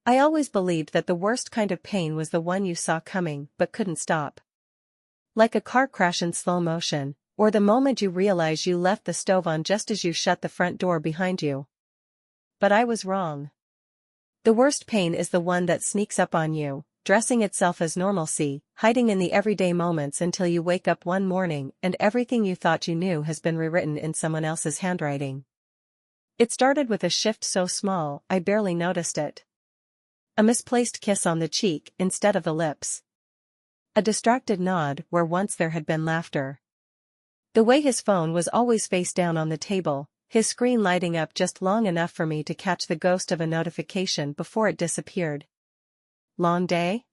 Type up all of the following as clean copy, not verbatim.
I always believed that the worst kind of pain was the one you saw coming but couldn't stop. Like a car crash in slow motion, or the moment you realize you left the stove on just as you shut the front door behind you. But I was wrong. The worst pain is the one that sneaks up on you, dressing itself as normalcy, hiding in the everyday moments until you wake up one morning and everything you thought you knew has been rewritten in someone else's handwriting. It started with a shift so small I barely noticed it. A misplaced kiss on the cheek instead of the lips. A distracted nod where once there had been laughter. The way his phone was always face down on the table, his screen lighting up just long enough for me to catch the ghost of a notification before it disappeared. Long day?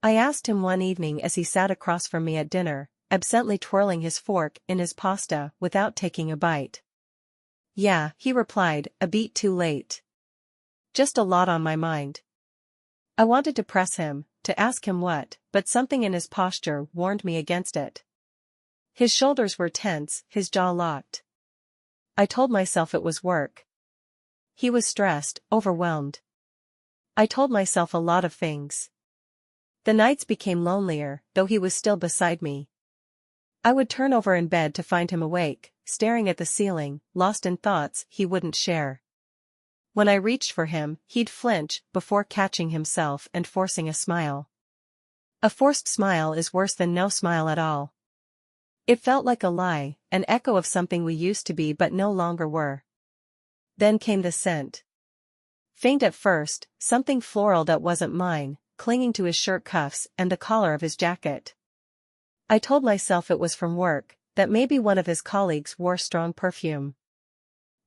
I asked him one evening as he sat across from me at dinner, absently twirling his fork in his pasta without taking a bite. Yeah, he replied, a beat too late. Just a lot on my mind. I wanted to press him, to ask him what, but something in his posture warned me against it. His shoulders were tense, his jaw locked. I told myself it was work. He was stressed, overwhelmed. I told myself a lot of things. The nights became lonelier, though he was still beside me. I would turn over in bed to find him awake, staring at the ceiling, lost in thoughts he wouldn't share. When I reached for him, he'd flinch before catching himself and forcing a smile. A forced smile is worse than no smile at all. It felt like a lie, an echo of something we used to be but no longer were. Then came the scent. Faint at first, something floral that wasn't mine, clinging to his shirt cuffs and the collar of his jacket. I told myself it was from work, that maybe one of his colleagues wore strong perfume.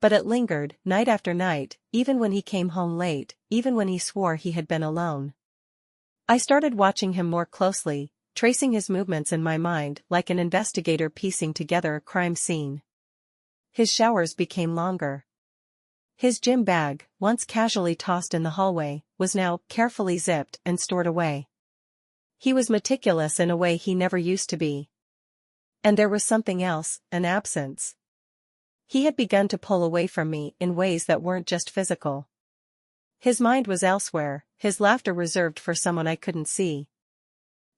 But it lingered, night after night, even when he came home late, even when he swore he had been alone. I started watching him more closely, tracing his movements in my mind like an investigator piecing together a crime scene. His showers became longer. His gym bag, once casually tossed in the hallway, was now carefully zipped and stored away. He was meticulous in a way he never used to be. And there was something else, an absence. He had begun to pull away from me in ways that weren't just physical. His mind was elsewhere, his laughter reserved for someone I couldn't see.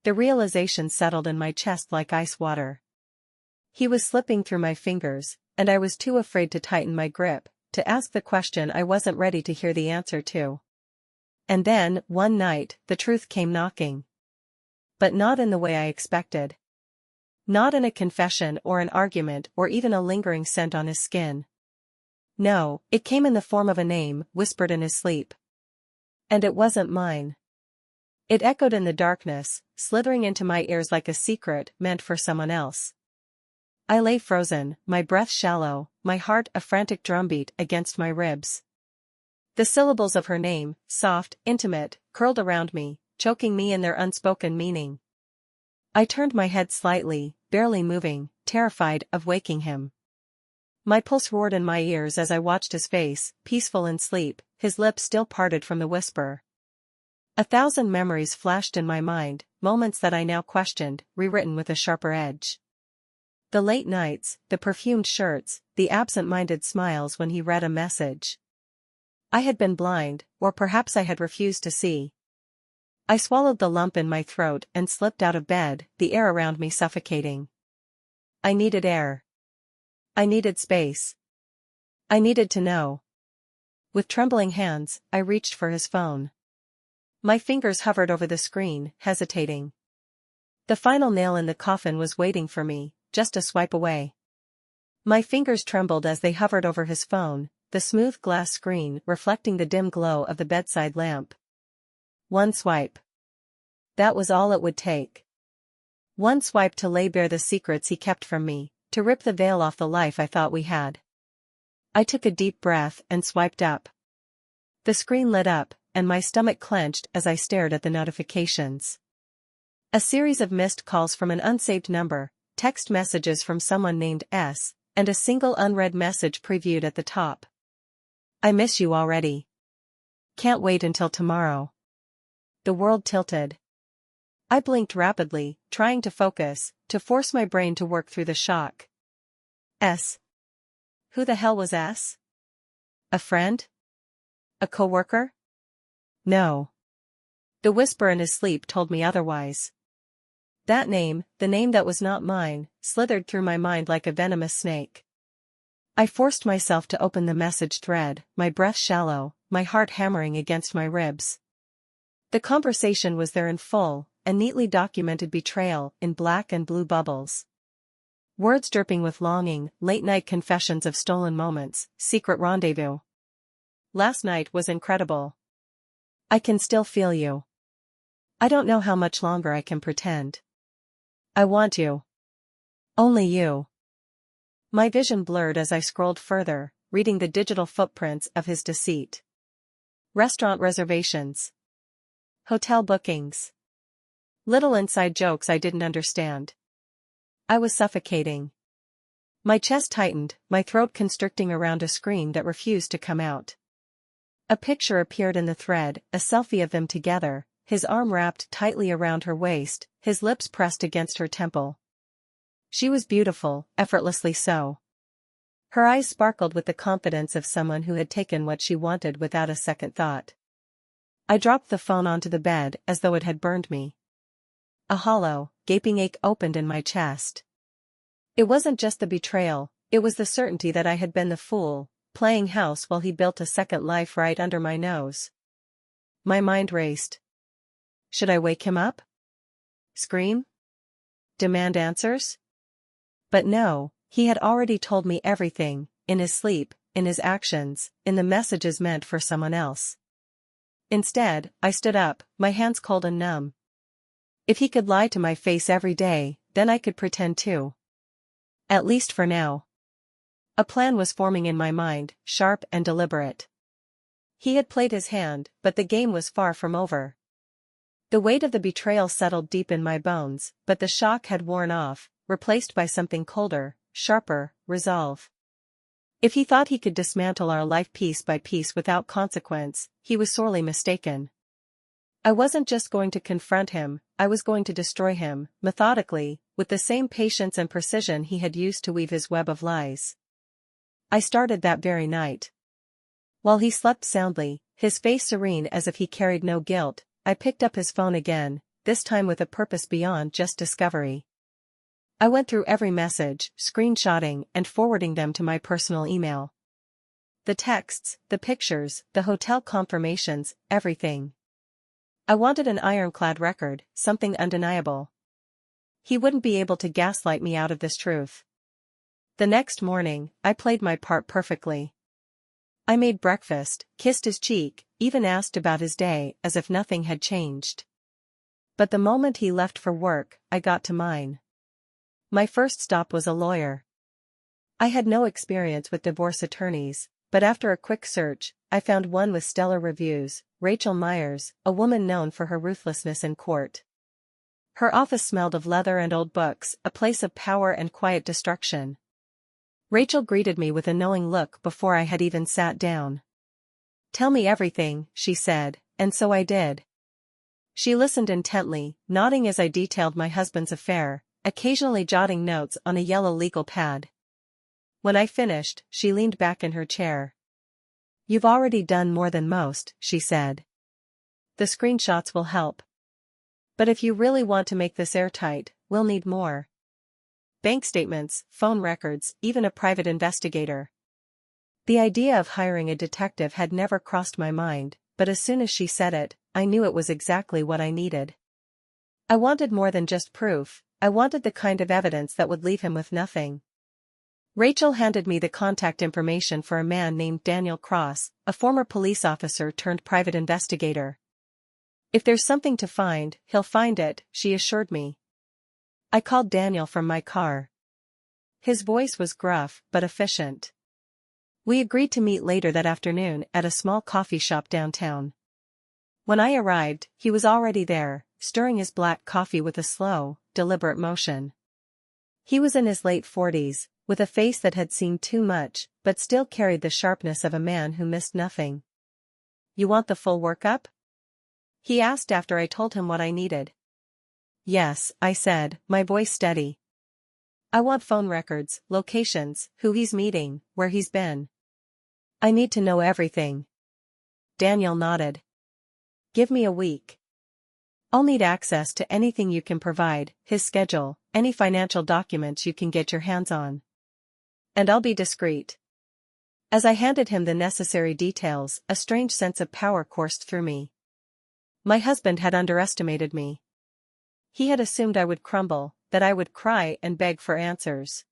The realization settled in my chest like ice water. He was slipping through my fingers, and I was too afraid to tighten my grip, to ask the question I wasn't ready to hear the answer to. And then, one night, the truth came knocking. But not in the way I expected. Not in a confession or an argument or even a lingering scent on his skin. No, it came in the form of a name, whispered in his sleep. And it wasn't mine. It echoed in the darkness, slithering into my ears like a secret meant for someone else. I lay frozen, my breath shallow, my heart a frantic drumbeat against my ribs. The syllables of her name, soft, intimate, curled around me, choking me in their unspoken meaning. I turned my head slightly, barely moving, terrified of waking him. My pulse roared in my ears as I watched his face, peaceful in sleep, his lips still parted from the whisper. 1,000 memories flashed in my mind, moments that I now questioned, rewritten with a sharper edge. The late nights, the perfumed shirts, the absent-minded smiles when he read a message. I had been blind, or perhaps I had refused to see. I swallowed the lump in my throat and slipped out of bed, the air around me suffocating. I needed air. I needed space. I needed to know. With trembling hands, I reached for his phone. My fingers hovered over the screen, hesitating. The final nail in the coffin was waiting for me, just a swipe away. My fingers trembled as they hovered over his phone, the smooth glass screen reflecting the dim glow of the bedside lamp. One swipe. That was all it would take. One swipe to lay bare the secrets he kept from me, to rip the veil off the life I thought we had. I took a deep breath and swiped up. The screen lit up, and my stomach clenched as I stared at the notifications. A series of missed calls from an unsaved number, text messages from someone named S, and a single unread message previewed at the top. I miss you already. Can't wait until tomorrow. The world tilted. I blinked rapidly, trying to focus, to force my brain to work through the shock. S. Who the hell was S? A friend? A coworker? No. The whisper in his sleep told me otherwise. That name, the name that was not mine, slithered through my mind like a venomous snake. I forced myself to open the message thread, my breath shallow, my heart hammering against my ribs. The conversation was there in full, a neatly documented betrayal in black and blue bubbles. Words dripping with longing, late-night confessions of stolen moments, secret rendezvous. Last night was incredible. I can still feel you. I don't know how much longer I can pretend. I want you. Only you. My vision blurred as I scrolled further, reading the digital footprints of his deceit. Restaurant reservations. Hotel bookings. Little inside jokes I didn't understand. I was suffocating. My chest tightened, my throat constricting around a scream that refused to come out. A picture appeared in the thread, a selfie of them together, his arm wrapped tightly around her waist, his lips pressed against her temple. She was beautiful, effortlessly so. Her eyes sparkled with the confidence of someone who had taken what she wanted without a second thought. I dropped the phone onto the bed as though it had burned me. A hollow, gaping ache opened in my chest. It wasn't just the betrayal, it was the certainty that I had been the fool, playing house while he built a second life right under my nose. My mind raced. Should I wake him up? Scream? Demand answers? But no, he had already told me everything, in his sleep, in his actions, in the messages meant for someone else. Instead, I stood up, my hands cold and numb. If he could lie to my face every day, then I could pretend too. At least for now. A plan was forming in my mind, sharp and deliberate. He had played his hand, but the game was far from over. The weight of the betrayal settled deep in my bones, but the shock had worn off, replaced by something colder, sharper, resolve. If he thought he could dismantle our life piece by piece without consequence, he was sorely mistaken. I wasn't just going to confront him, I was going to destroy him, methodically, with the same patience and precision he had used to weave his web of lies. I started that very night. While he slept soundly, his face serene as if he carried no guilt, I picked up his phone again, this time with a purpose beyond just discovery. I went through every message, screenshotting and forwarding them to my personal email. The texts, the pictures, the hotel confirmations, everything. I wanted an ironclad record, something undeniable. He wouldn't be able to gaslight me out of this truth. The next morning, I played my part perfectly. I made breakfast, kissed his cheek, even asked about his day as if nothing had changed. But the moment he left for work, I got to mine. My first stop was a lawyer. I had no experience with divorce attorneys, but after a quick search, I found one with stellar reviews, Rachel Myers, a woman known for her ruthlessness in court. Her office smelled of leather and old books, a place of power and quiet destruction. Rachel greeted me with a knowing look before I had even sat down. "Tell me everything," she said, and so I did. She listened intently, nodding as I detailed my husband's affair, occasionally jotting notes on a yellow legal pad. When I finished, she leaned back in her chair. "You've already done more than most," she said. "The screenshots will help. But if you really want to make this airtight, we'll need more. Bank statements, phone records, even a private investigator." The idea of hiring a detective had never crossed my mind, but as soon as she said it, I knew it was exactly what I needed. I wanted more than just proof, I wanted the kind of evidence that would leave him with nothing. Rachel handed me the contact information for a man named Daniel Cross, a former police officer turned private investigator. "If there's something to find, he'll find it," she assured me. I called Daniel from my car. His voice was gruff but efficient. We agreed to meet later that afternoon at a small coffee shop downtown. When I arrived, he was already there, stirring his black coffee with a slow, deliberate motion. He was in his late 40s, with a face that had seen too much, but still carried the sharpness of a man who missed nothing. "You want the full workup?" he asked after I told him what I needed. "Yes," I said, my voice steady. "I want phone records, locations, who he's meeting, where he's been. I need to know everything." Daniel nodded. Give me a week. I'll need access to anything you can provide, his schedule, any financial documents you can get your hands on. And I'll be discreet. As I handed him the necessary details, a strange sense of power coursed through me. My husband had underestimated me. He had assumed I would crumble, that I would cry and beg for answers.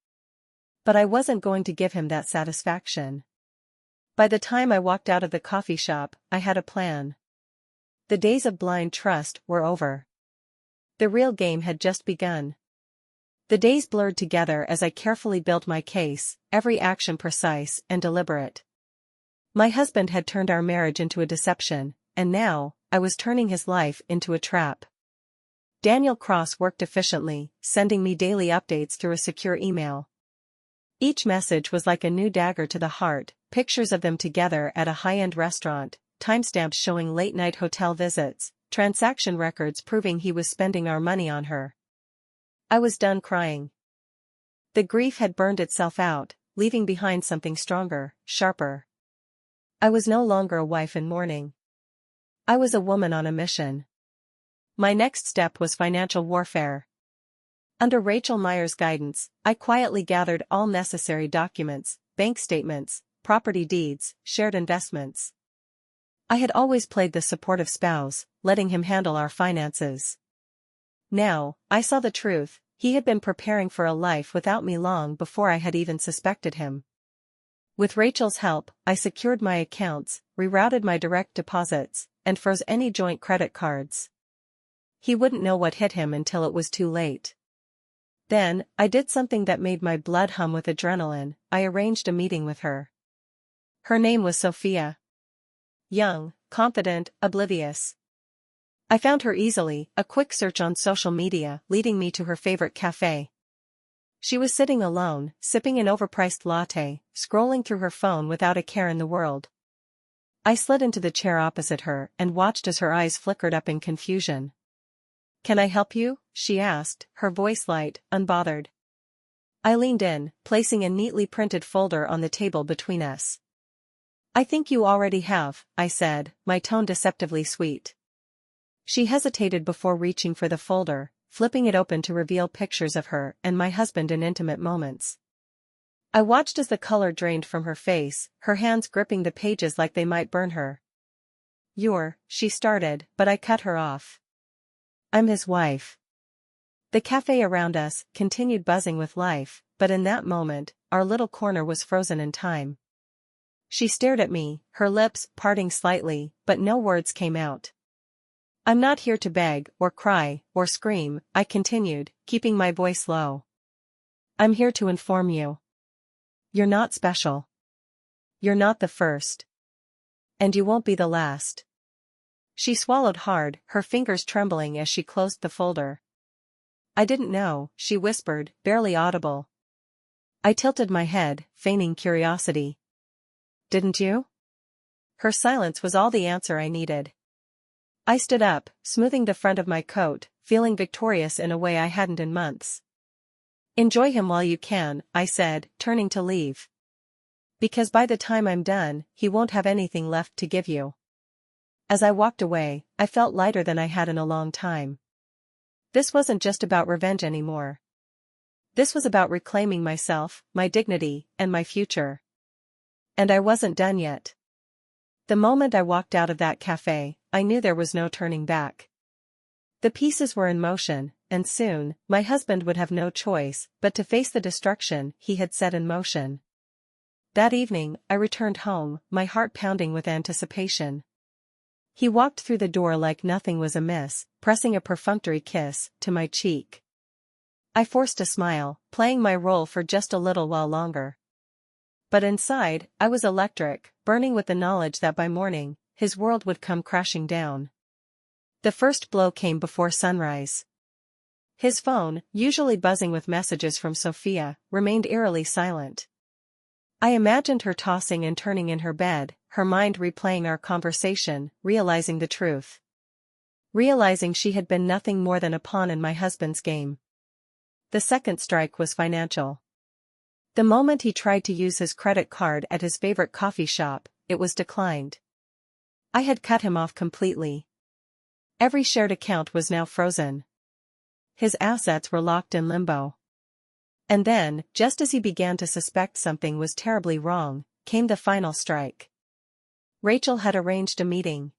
But I wasn't going to give him that satisfaction. By the time I walked out of the coffee shop, I had a plan. The days of blind trust were over. The real game had just begun. The days blurred together as I carefully built my case, every action precise and deliberate. My husband had turned our marriage into a deception, and now, I was turning his life into a trap. Daniel Cross worked efficiently, sending me daily updates through a secure email. Each message was like a new dagger to the heart, pictures of them together at a high-end restaurant, timestamps showing late-night hotel visits, transaction records proving he was spending our money on her. I was done crying. The grief had burned itself out, leaving behind something stronger, sharper. I was no longer a wife in mourning. I was a woman on a mission. My next step was financial warfare. Under Rachel Meyer's guidance, I quietly gathered all necessary documents, bank statements, property deeds, shared investments. I had always played the supportive spouse, letting him handle our finances. Now, I saw the truth. He had been preparing for a life without me long before I had even suspected him. With Rachel's help, I secured my accounts, rerouted my direct deposits, and froze any joint credit cards. He wouldn't know what hit him until it was too late. Then, I did something that made my blood hum with adrenaline. I arranged a meeting with her. Her name was Sophia. Young, confident, oblivious. I found her easily, a quick search on social media leading me to her favorite cafe. She was sitting alone, sipping an overpriced latte, scrolling through her phone without a care in the world. I slid into the chair opposite her and watched as her eyes flickered up in confusion. "Can I help you?" she asked, her voice light, unbothered. I leaned in, placing a neatly printed folder on the table between us. "I think you already have," I said, my tone deceptively sweet. She hesitated before reaching for the folder, flipping it open to reveal pictures of her and my husband in intimate moments. I watched as the color drained from her face, her hands gripping the pages like they might burn her. She started, but I cut her off. "I'm his wife." The cafe around us continued buzzing with life, but in that moment, our little corner was frozen in time. She stared at me, her lips parting slightly, but no words came out. "I'm not here to beg, or cry, or scream," I continued, keeping my voice low. "I'm here to inform you. You're not special. You're not the first. And you won't be the last." She swallowed hard, her fingers trembling as she closed the folder. "I didn't know," she whispered, barely audible. I tilted my head, feigning curiosity. "Didn't you?" Her silence was all the answer I needed. I stood up, smoothing the front of my coat, feeling victorious in a way I hadn't in months. "Enjoy him while you can," I said, turning to leave. "Because by the time I'm done, he won't have anything left to give you." As I walked away, I felt lighter than I had in a long time. This wasn't just about revenge anymore. This was about reclaiming myself, my dignity, and my future. And I wasn't done yet. The moment I walked out of that cafe, I knew there was no turning back. The pieces were in motion, and soon, my husband would have no choice but to face the destruction he had set in motion. That evening, I returned home, my heart pounding with anticipation. He walked through the door like nothing was amiss, pressing a perfunctory kiss to my cheek. I forced a smile, playing my role for just a little while longer. But inside, I was electric, burning with the knowledge that by morning, his world would come crashing down. The first blow came before sunrise. His phone, usually buzzing with messages from Sophia, remained eerily silent. I imagined her tossing and turning in her bed, her mind replaying our conversation, realizing the truth. Realizing she had been nothing more than a pawn in my husband's game. The second strike was financial. The moment he tried to use his credit card at his favorite coffee shop, it was declined. I had cut him off completely. Every shared account was now frozen. His assets were locked in limbo. And then, just as he began to suspect something was terribly wrong, came the final strike. Rachel had arranged a meeting.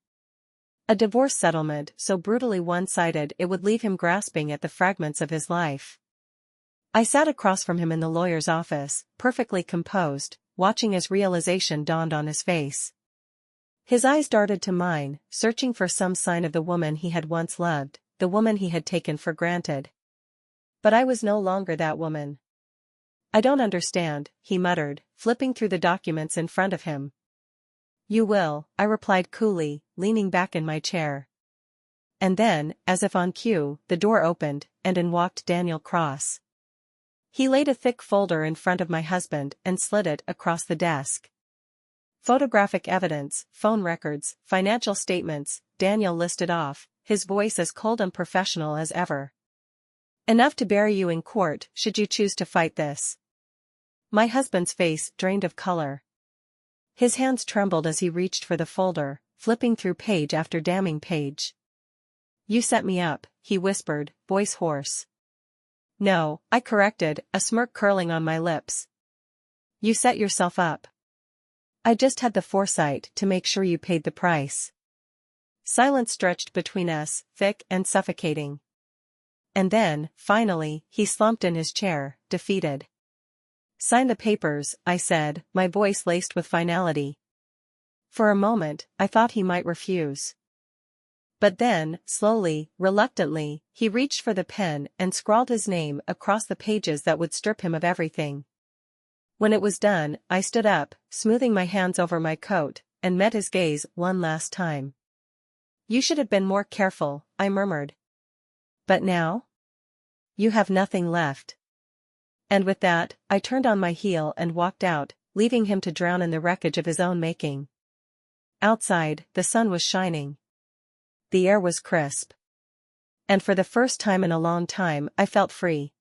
A divorce settlement so brutally one-sided it would leave him grasping at the fragments of his life. I sat across from him in the lawyer's office, perfectly composed, watching as realization dawned on his face. His eyes darted to mine, searching for some sign of the woman he had once loved, the woman he had taken for granted. But I was no longer that woman. "I don't understand," he muttered, flipping through the documents in front of him. "You will," I replied coolly, leaning back in my chair. And then, as if on cue, the door opened, and in walked Daniel Cross. He laid a thick folder in front of my husband and slid it across the desk. Photographic evidence, phone records, financial statements, Daniel listed off, his voice as cold and professional as ever. "Enough to bury you in court, should you choose to fight this." My husband's face drained of color. His hands trembled as he reached for the folder, flipping through page after damning page. "You set me up," he whispered, voice hoarse. "No," I corrected, a smirk curling on my lips. "You set yourself up. I just had the foresight to make sure you paid the price." Silence stretched between us, thick and suffocating. And then, finally, he slumped in his chair, defeated. "Sign the papers," I said, my voice laced with finality. For a moment, I thought he might refuse. But then, slowly, reluctantly, he reached for the pen and scrawled his name across the pages that would strip him of everything. When it was done, I stood up, smoothing my hands over my coat, and met his gaze one last time. "You should have been more careful," I murmured. "But now? You have nothing left." And with that, I turned on my heel and walked out, leaving him to drown in the wreckage of his own making. Outside, the sun was shining. The air was crisp. And for the first time in a long time I felt free.